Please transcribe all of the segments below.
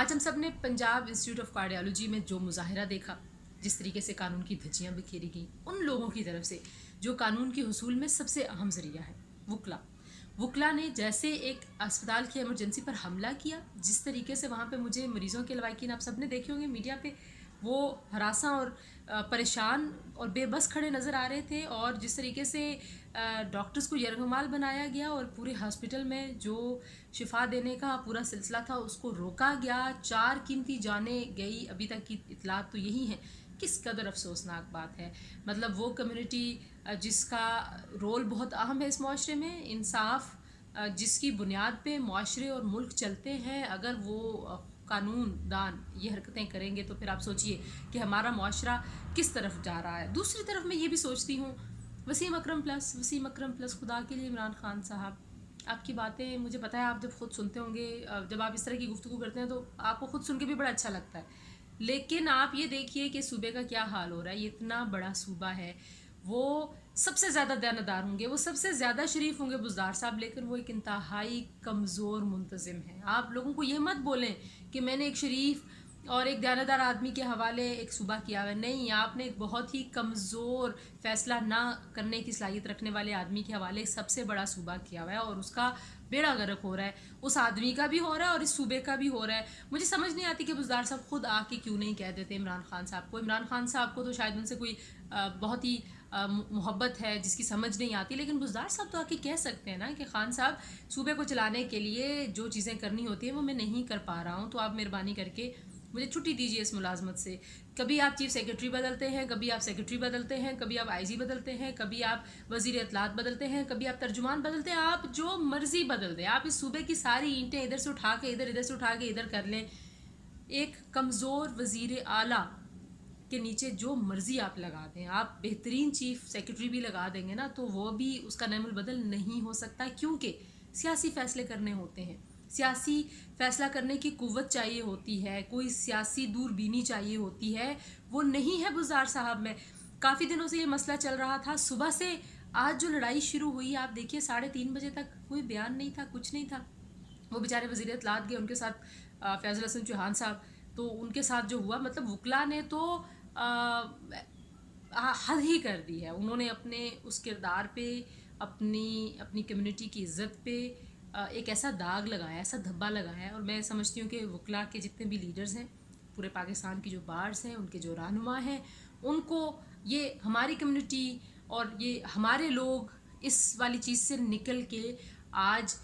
آج ہم سب نے پنجاب انسٹیٹیوٹ آف کارڈیالوجی میں جو مظاہرہ دیکھا، جس طریقے سے قانون کی دھجیاں بکھیری گئیں ان لوگوں کی طرف سے جو قانون کے حصول میں سب سے اہم ذریعہ ہے، وکلا نے جیسے ایک اسپتال کی ایمرجنسی پر حملہ کیا، جس طریقے سے وہاں پہ مجھے مریضوں کے لواحقین آپ سب نے دیکھے ہوں گے میڈیا پہ، وہ ہراساں اور پریشان اور بے بس کھڑے نظر آ رہے تھے، اور جس طریقے سے ڈاکٹرز کو یرغمال بنایا گیا اور پورے ہاسپٹل میں جو شفا دینے کا پورا سلسلہ تھا اس کو روکا گیا، 4 قیمتی جانیں گئی، ابھی تک کی اطلاعات تو یہی ہیں۔ کس قدر افسوسناک بات ہے، مطلب وہ کمیونٹی جس کا رول بہت اہم ہے اس معاشرے میں، انصاف جس کی بنیاد پہ معاشرے اور ملک چلتے ہیں، اگر وہ قانون دان یہ حرکتیں کریں گے تو پھر آپ سوچئے کہ ہمارا معاشرہ کس طرف جا رہا ہے۔ دوسری طرف میں یہ بھی سوچتی ہوں، وسیم اکرم پلس خدا کے لیے عمران خان صاحب، آپ کی باتیں مجھے پتہ ہے آپ جب خود سنتے ہوں گے، جب آپ اس طرح کی گفتگو کرتے ہیں تو آپ کو خود سن کے بھی بڑا اچھا لگتا ہے، لیکن آپ یہ دیکھیے کہ صوبے کا کیا حال ہو رہا ہے۔ یہ اتنا بڑا صوبہ ہے، وہ سب سے زیادہ دیانتدار ہوں گے، وہ سب سے زیادہ شریف ہوں گے بزدار صاحب، لیکن وہ ایک انتہائی کمزور منتظم ہے۔ آپ لوگوں کو یہ مت بولیں کہ میں نے ایک شریف اور ایک دیانتدار آدمی کے حوالے ایک صوبہ کیا ہے، نہیں، آپ نے ایک بہت ہی کمزور فیصلہ نہ کرنے کی صلاحیت رکھنے والے آدمی کے حوالے سب سے بڑا صوبہ کیا ہوا ہے، اور اس کا بیڑا غرق ہو رہا ہے، اس آدمی کا بھی ہو رہا ہے اور اس صوبے کا بھی ہو رہا ہے۔ مجھے سمجھ نہیں آتی کہ بزدار صاحب خود آ کے کیوں نہیں کہہ دیتے عمران خان صاحب کو۔ عمران خان صاحب کو تو شاید ان سے کوئی بہت ہی محبت ہے جس کی سمجھ نہیں آتی، لیکن بزدار صاحب تو آ کے کہہ سکتے ہیں نا کہ خان صاحب صوبے کو چلانے کے لیے جو چیزیں کرنی ہوتی ہیں وہ میں نہیں کر پا رہا ہوں، تو آپ مہربانی کر کے مجھے چھٹی دیجیے اس ملازمت سے۔ کبھی آپ چیف سیکرٹری بدلتے ہیں، کبھی آپ سیکرٹری بدلتے ہیں، کبھی آپ آئی جی بدلتے ہیں، کبھی آپ وزیر اطلاعات بدلتے ہیں، کبھی آپ ترجمان بدلتے ہیں، آپ جو مرضی بدل دیں، آپ اس صوبے کی ساری اینٹیں ادھر سے اٹھا کے ادھر سے اٹھا کے ادھر کر لیں۔ ایک کمزور وزیر اعلیٰ کے نیچے جو مرضی آپ لگا دیں، آپ بہترین چیف سیکرٹری بھی لگا دیں گے نا تو وہ بھی اس کا نعم البدل نہیں ہو سکتا، کیونکہ سیاسی فیصلے کرنے ہوتے ہیں، سیاسی فیصلہ کرنے کی قوت چاہیے ہوتی ہے، کوئی سیاسی دور بینی چاہیے ہوتی ہے، وہ نہیں ہے بزدار صاحب میں۔ کافی دنوں سے یہ مسئلہ چل رہا تھا، صبح سے آج جو لڑائی شروع ہوئی، آپ دیکھیے 3:30 بجے تک کوئی بیان نہیں تھا، کچھ نہیں تھا۔ وہ بیچارے وزیر اطلاعات گئے، ان کے ساتھ فیض الحسن چوہان صاحب، تو ان کے ساتھ جو ہوا، مطلب وکلا نے تو حد ہی کر دی ہے۔ انہوں نے اپنے اس کردار پہ، اپنی کمیونٹی کی عزت پہ ایک ایسا داغ لگایا، ایسا دھبا لگایا ہے، اور میں سمجھتی ہوں کہ وکلا کے جتنے بھی لیڈرز ہیں پورے پاکستان کی جو بارز ہیں، ان کے جو رہنما ہیں، ان کو یہ ہماری کمیونٹی اور یہ ہمارے لوگ اس والی چیز سے نکل کے آج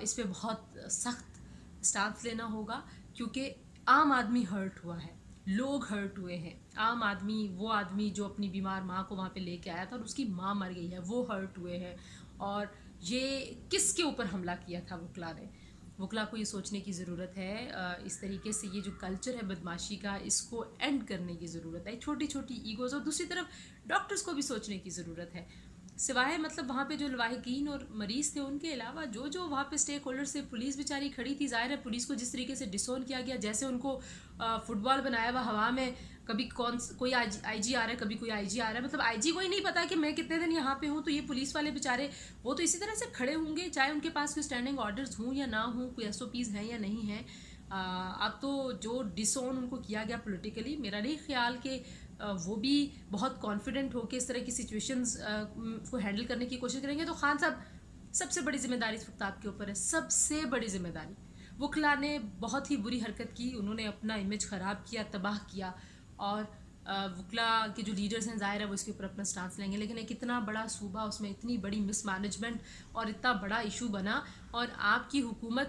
اس پہ بہت سخت سٹانس لینا ہوگا، کیونکہ عام آدمی ہرٹ ہوا ہے، لوگ ہرٹ ہوئے ہیں۔ عام آدمی، وہ آدمی جو اپنی بیمار ماں کو وہاں پہ لے کے آیا تھا اور اس کی ماں مر گئی ہے، وہ ہرٹ ہوئے ہیں۔ اور یہ کس کے اوپر حملہ کیا تھا وکلا نے؟ وکلا کو یہ سوچنے کی ضرورت ہے، اس طریقے سے یہ جو کلچر ہے بدماشی کا، اس کو اینڈ کرنے کی ضرورت ہے، چھوٹی چھوٹی ایگوز، اور دوسری طرف ڈاکٹرز کو بھی سوچنے کی ضرورت ہے، سوائے مطلب وہاں پہ جو لواحقین اور مریض تھے ان کے علاوہ جو وہاں پہ اسٹیک ہولڈر سے پولیس بیچاری کھڑی تھی، ظاہر ہے پولیس کو جس طریقے سے ڈسون کیا گیا، جیسے ان کو فٹ بال بنایا ہوا ہوا میں، کبھی کوئی آئی جی آ رہا ہے، کبھی کوئی آئی جی آ رہا ہے، مطلب آئی جی کو ہی نہیں پتا کہ میں کتنے دن یہاں پہ ہوں، تو یہ پولیس والے بیچارے وہ تو اسی طرح سے کھڑے ہوں گے، چاہے ان کے پاس کوئی اسٹینڈنگ آرڈرز ہوں یا نہ ہوں، کوئی ایس او پیز ہیں یا نہیں ہیں۔ اب تو جو ڈسون ان کو کیا گیا پولیٹیکلی، میرا نہیں خیال کہ وہ بھی بہت کانفیڈنٹ ہو کے اس طرح کی سچویشنز کو ہینڈل کرنے کی کوشش کریں گے۔ تو خان صاحب، سب سے بڑی ذمہ داری اس وقت آپ کے اوپر ہے، سب سے بڑی ذمہ داری۔ وکلا نے بہت ہی بری حرکت کی، انہوں نے اپنا امیج خراب کیا، تباہ کیا، اور وکلا کے جو لیڈرز ہیں ظاہر ہے وہ اس کے اوپر اپنا سٹانس لیں گے، لیکن ایک اتنا بڑا صوبہ، اس میں اتنی بڑی مس مینجمنٹ اور اتنا بڑا ایشو بنا، اور آپ کی حکومت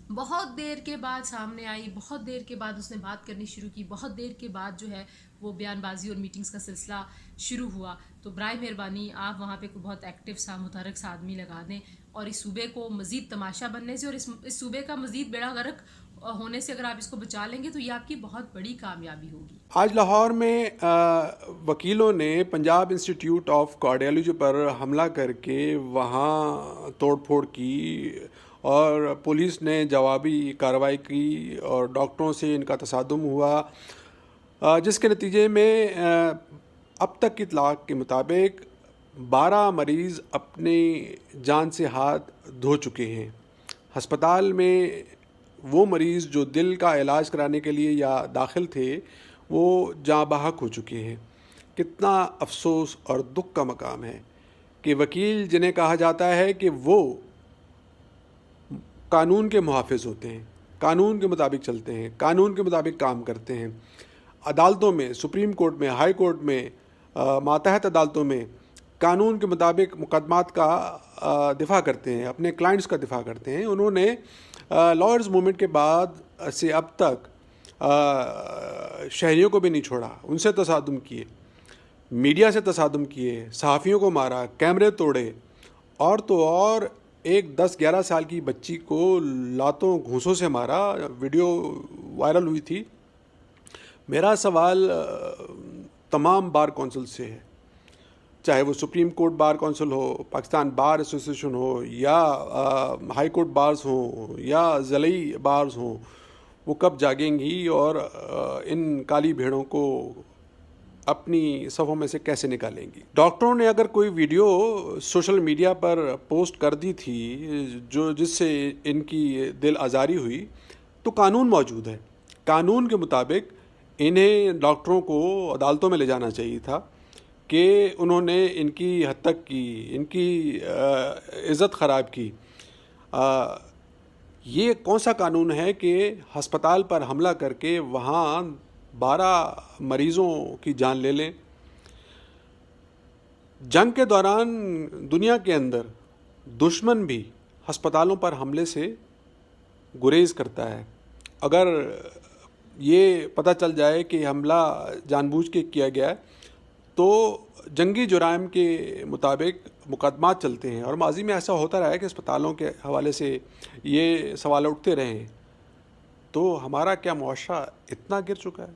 بہت دیر کے بعد سامنے آئی، بہت دیر کے بعد اس نے بات کرنی شروع کی، بہت دیر کے بعد جو ہے وہ بیان بازی اور میٹنگز کا سلسلہ شروع ہوا۔ تو برائے مہربانی آپ وہاں پہ کوئی بہت ایکٹیو سا متحرک سا آدمی لگا دیں، اور اس صوبے کو مزید تماشا بننے سے اور اس صوبے کا مزید بیڑا غرق ہونے سے اگر آپ اس کو بچا لیں گے تو یہ آپ کی بہت بڑی کامیابی ہوگی۔ آج لاہور میں وکیلوں نے پنجاب انسٹیٹیوٹ آف کارڈیالوجی پر حملہ کر کے وہاں توڑ پھوڑ کی، اور پولیس نے جوابی کارروائی کی اور ڈاکٹروں سے ان کا تصادم ہوا، جس کے نتیجے میں اب تک کی اطلاع کے مطابق 12 مریض اپنی جان سے ہاتھ دھو چکے ہیں۔ ہسپتال میں وہ مریض جو دل کا علاج کرانے کے لیے یا داخل تھے وہ جاں بحق ہو چکے ہیں. کتنا افسوس اور دکھ کا مقام ہے کہ وکیل جنہیں کہا جاتا ہے کہ وہ قانون کے محافظ ہوتے ہیں, قانون کے مطابق چلتے ہیں, قانون کے مطابق کام کرتے ہیں, عدالتوں میں, سپریم کورٹ میں, ہائی کورٹ میں, ماتحت عدالتوں میں قانون کے مطابق مقدمات کا دفاع کرتے ہیں, اپنے کلائنٹس کا دفاع کرتے ہیں. انہوں نے لائرز موومنٹ کے بعد سے اب تک شہریوں کو بھی نہیں چھوڑا, ان سے تصادم کیے, میڈیا سے تصادم کیے, صحافیوں کو مارا, کیمرے توڑے, اور تو اور ایک 10-11 سال کی بچی کو لاتوں گھونسوں سے مارا. ویڈیو وائرل ہوئی تھی. میرا سوال تمام بار کونسل سے ہے, چاہے وہ سپریم کورٹ بار کونسل ہو, پاکستان بار ایسوسیشن ہو, یا ہائی کورٹ بارز ہوں, یا ضلعی بارز ہوں, وہ کب جاگیں گی اور ان کالی بھیڑوں کو اپنی صفوں میں سے کیسے نکالیں گی. ڈاکٹروں نے اگر کوئی ویڈیو سوشل میڈیا پر پوسٹ کر دی تھی جس سے ان کی دل آزاری ہوئی, تو قانون موجود ہے. قانون کے مطابق انہیں ڈاکٹروں کو عدالتوں میں لے جانا چاہیے تھا کہ انہوں نے ان کی حد تک کی, ان کی عزت خراب کی. یہ کون سا قانون ہے کہ ہسپتال پر حملہ کر کے وہاں 12 مریضوں کی جان لے لیں. جنگ کے دوران دنیا کے اندر دشمن بھی ہسپتالوں پر حملے سے گریز کرتا ہے. اگر یہ پتہ چل جائے کہ حملہ جان بوجھ کے کیا گیا ہے تو جنگی جرائم کے مطابق مقدمات چلتے ہیں, اور ماضی میں ایسا ہوتا رہا ہے کہ اسپتالوں کے حوالے سے یہ سوال اٹھتے رہے ہیں. تو ہمارا کیا معاشرہ اتنا گر چکا ہے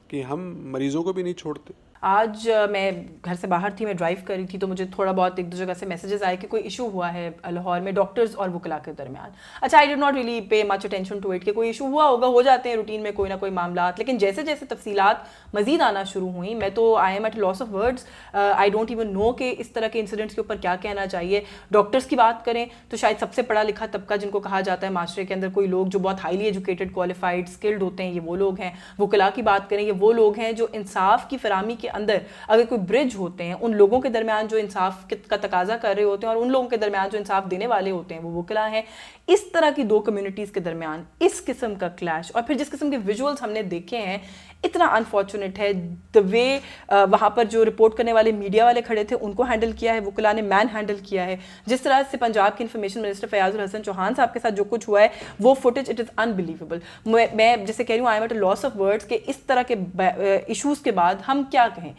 کہ ہم مریضوں کو بھی نہیں چھوڑتے. آج میں گھر سے باہر تھی, میں ڈرائیو کر رہی تھی, تو مجھے تھوڑا بہت ایک دو جگہ سے میسیجز آئے کہ کوئی ایشو ہوا ہے لاہور میں ڈاکٹرز اور وکلاء کے درمیان. اچھا, I did not really pay much attention to it کہ کوئی ایشو ہوا ہوگا, ہو جاتے ہیں روٹین میں کوئی نہ کوئی معاملات. لیکن جیسے جیسے تفصیلات مزید آنا شروع ہوئیں, میں تو I am at loss of words. I don't even know کہ اس طرح کے انسیڈنٹس کے اوپر کیا کہنا چاہیے. ڈاکٹرز کی بات کریں تو شاید سب سے پڑھا لکھا طبقہ جن کو کہا جاتا ہے معاشرے کے اندر, کوئی لوگ جو بہت ہائیلی ایجوکیٹڈ, کوالیفائڈ, اسکلڈ ہوتے ہیں, یہ وہ لوگ ہیں. وکلاء کی بات کریں, یہ وہ لوگ ہیں جو انصاف کی فراہمی کے اندر اگر کوئی برج ہوتے ہیں ان لوگوں کے درمیان جو انصاف کا تقاضا کر رہے ہوتے ہیں اور ان لوگوں کے درمیان جو انصاف دینے والے ہوتے ہیں, وہ وکلاء ہیں. اس طرح کی دو کمیونٹیز کے درمیان اس قسم کا کلیش, اور پھر جس قسم کے ویژولز ہم نے دیکھے ہیں, اتنا انفارچونیٹ ہے دا وے وہاں پر جو رپورٹ کرنے والے میڈیا والے کھڑے تھے ان کو ہینڈل کیا ہے, وکلاء نے مین ہینڈل کیا ہے. جس طرح سے پنجاب کے انفارمیشن منسٹر فیاض الحسن چوہان صاحب کے ساتھ جو کچھ ہوا ہے وہ فوٹیج, اٹ از انبلیویبل. میں جیسے کہہ رہی ہوں, I am at loss of words کہ اس طرح کے ایشوز کے بعد ہم کیا کہیں.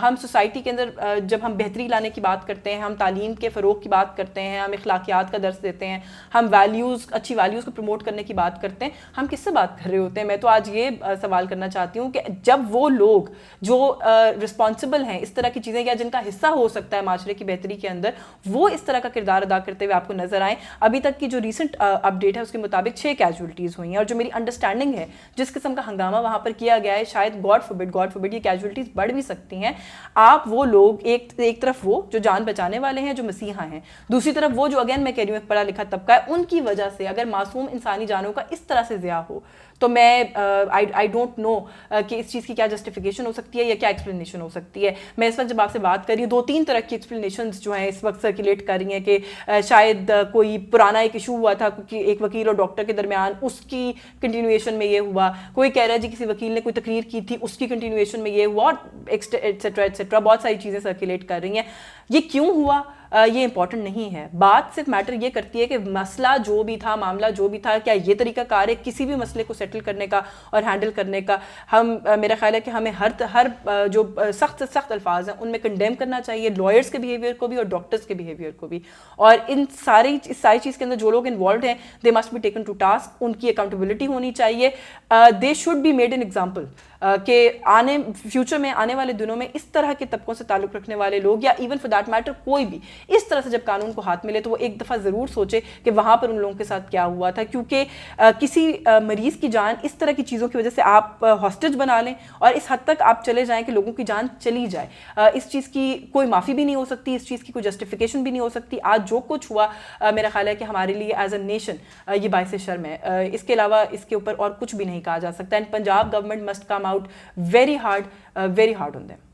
ہم سوسائٹی کے اندر جب ہم بہتری لانے کی بات کرتے ہیں, ہم تعلیم کے فروغ کی بات کرتے ہیں, ہم اخلاقیات کا درس دیتے ہیں, ہم ویلیوز, اچھی ویلیوز کو پروموٹ کرنے کی بات کرتے ہیں, ہم کس سے بات کر رہے ہوتے ہیں. میں تو آج یہ سوال کرنا چاہتی ہوں کہ جب وہ لوگ جو رسپانسبل ہیں اس طرح کی چیزیں یا جن کا حصہ ہو سکتا ہے معاشرے کی بہتری کے اندر, وہ اس طرح کا کردار ادا کرتے ہوئے آپ کو نظر آئیں. ابھی تک کی جو ریسنٹ اپڈیٹ ہے اس کے مطابق 6 کیجولٹیز ہوئی ہیں, اور جو میری انڈرسٹینڈنگ ہے جس قسم کا ہنگامہ وہاں پر کیا گیا ہے, شاید گاڈ فوربڈ یہ کیجولٹیز بڑھ بھی سکتی ہیں. آپ وہ لوگ ایک طرف وہ جو جان بچانے والے ہیں, جو مسیحا ہیں, دوسری طرف وہ جو اگین میں کہہ رہی ہوں ایک پڑھا لکھا طبقہ ہے, ان کی وجہ سے اگر معصوم انسانی جانوں کا اس طرح سے ضیاع ہو تو میں آئی ڈونٹ نو کہ اس چیز کی کیا جسٹیفیکیشن ہو سکتی ہے یا کیا ایکسپلینیشن ہو سکتی ہے. میں اس وقت جب آپ سے بات کر رہی ہوں 2-3 طرح کی ایکسپلینیشنز جو ہیں اس وقت سرکولیٹ کر رہی ہیں کہ شاید کوئی پرانا ایک ایشو ہوا تھا ایک وکیل اور ڈاکٹر کے درمیان, اس کی کنٹینیویشن میں یہ ہوا. کوئی کہہ رہا ہے جی کسی وکیل نے کوئی تقریر کی تھی, اس کی کنٹینیویشن میں یہ ہوا, ایٹسٹرا ایٹسٹرا. بہت ساری چیزیں سرکولیٹ کر رہی ہیں. یہ کیوں ہوا یہ امپورٹنٹ نہیں ہے. بات صرف میٹر یہ کرتی ہے کہ مسئلہ جو بھی تھا, معاملہ جو بھی تھا, کیا یہ طریقہ کار ہے کسی بھی مسئلے کو سیٹل کرنے کا اور ہینڈل کرنے کا. میرا خیال ہے کہ ہمیں ہر جو سخت الفاظ ہیں ان میں کنڈیم کرنا چاہیے, لائرس کے بیہیویئر کو بھی اور ڈاکٹرس کے بیہیویئر کو بھی. اور اس ساری چیز کے اندر جو لوگ انوالوڈ ہیں they must be taken to task, ان کی اکاؤنٹیبلٹی ہونی چاہیے. They should be made an example. کہ فیوچر میں آنے والے دنوں میں اس طرح کے طبقوں سے تعلق رکھنے والے لوگ یا ایون فار دیٹ میٹر کوئی بھی اس طرح سے جب قانون کو ہاتھ ملے تو وہ ایک دفعہ ضرور سوچے کہ وہاں پر ان لوگوں کے ساتھ کیا ہوا تھا، کیونکہ کسی مریض کی جان اس طرح کی چیزوں کی وجہ سے آپ ہاسٹیج بنا لیں اور اس حد تک آپ چلے جائیں کہ لوگوں کی جان چلی جائے، اس چیز کی کوئی معافی بھی نہیں ہو سکتی، اس چیز کی کوئی جسٹیفیکیشن بھی نہیں ہو سکتی۔ آج جو کچھ ہوا میرا خیال ہے کہ ہمارے لیے ایز اے نیشن یہ باعث شرم ہے، اس کے علاوہ اس کے اوپر اور کچھ بھی نہیں کہا جا سکتا، and Punjab government must come out very hard on them.